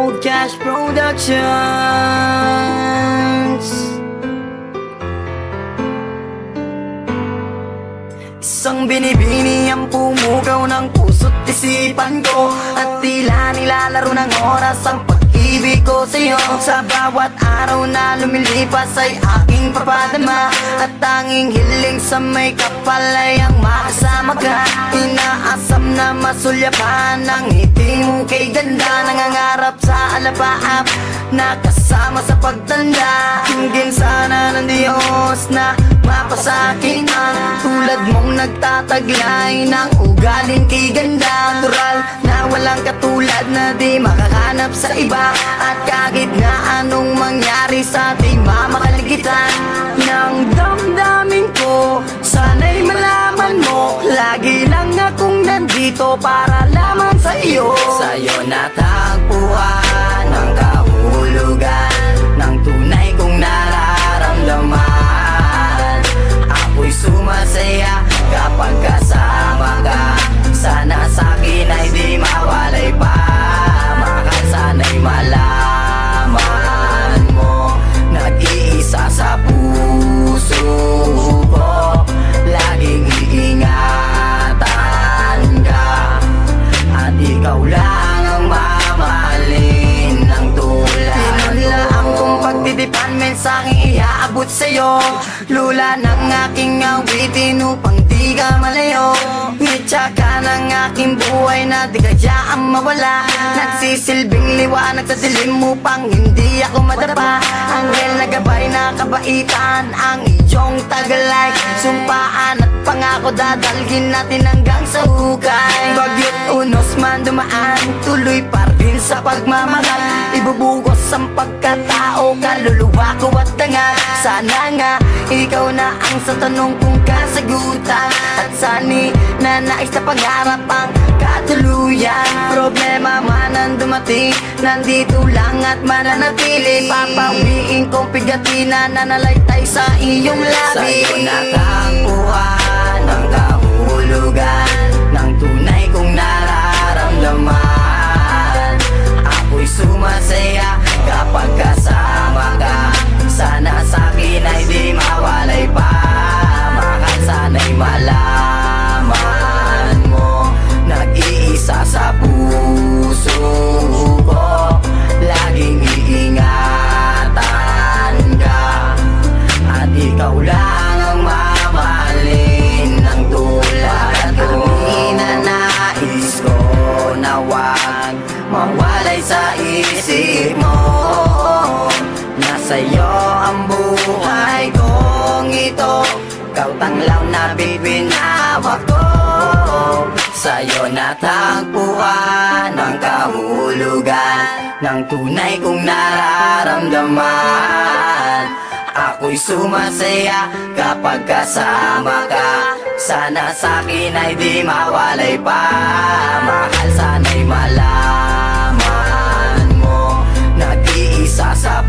Gold Cash Productions. Isang binibini ang pumugaw ng puso't isipan ko, at tila nilalaro ng oras ang pag-ibig ko sa'yo. Sa bawat araw na lumilipas ay aking papadama, at tanging hiling sa may kapal ay ang makasama ka. Inaasam na masulyapan ang ngiti mo kay ganda, nangangarap sa alapaap na kasama sa pagtanda. Hingin sana ng Diyos na mapasakin ang tulad mong nagtataglay ng ugaling kay ganda. Natural na walang katulad na di makahanap sa iba, at kahit na anong mangyari sa ating mamakaligtan ng damdamin ko, sana'y malaman mo lagi lang akong nandito para lamang sa iyo. Sa'yo natagpuan ang kahulugan ng tunay kong nararamdaman. Ako'y sumasaya kapag kasama ka. Sana sa'kin ay di mawalay pa. Mahal, sana'y malaman mo, nag-iisa sa puso ko. Laging iingatan ka, at ikaw lang ang mamahalin ng tulad ko. Pinunlaan kong pagtitipan, mensaheng iaabot sa'yo. Lula ng aking awitin upang di ka malayo. Ngitsa ka ng aking buhay na di kayaan mawala. Nagsisilbing liwanag sa dilim upang hindi ako madapa. Anghel na gabay na kabaitan ang iyong tagalay. Sumpaan at pangako dadalhin natin hanggang sa hukay. Bagyo't unos man dumaan, tuloy pa rin sa pagmamahal. Ibubugos ang pagkatao, kaluluwa ko at tanga. Sana nga ikaw na ang sa tanong kong kasagutan, at sani na nais na pangarap ang katuluyan. Problema man ang dumating, nandito lang at mananatili. Papawiin kong pigatin na nanalaytay sa iyong labi. Sa'yo natagpuan ang kahulugan ng tunay kong nararamdaman. Ako'y sumasaya kapag kasama ka. Sana sa'kin ay di mawalay pa. Mahal, sana'y malaman mo, nag-iisa sa puso ko. Laging iingatan ka, at ikaw lang ang mamahalin ng tulad ko. Ninanais ko na wag mawalay sa isip mo, nasa'yo ang buhay kong ito. Ikaw tanglaw na bibinawa ko. Sa'yo natagpuan ang kahulugan ng tunay kong nararamdaman. Ako'y sumasaya kapag kasama ka. Sana sa'kin ay di mawalay pa. Mahal, sana'y malaman mo, nag-iisa sa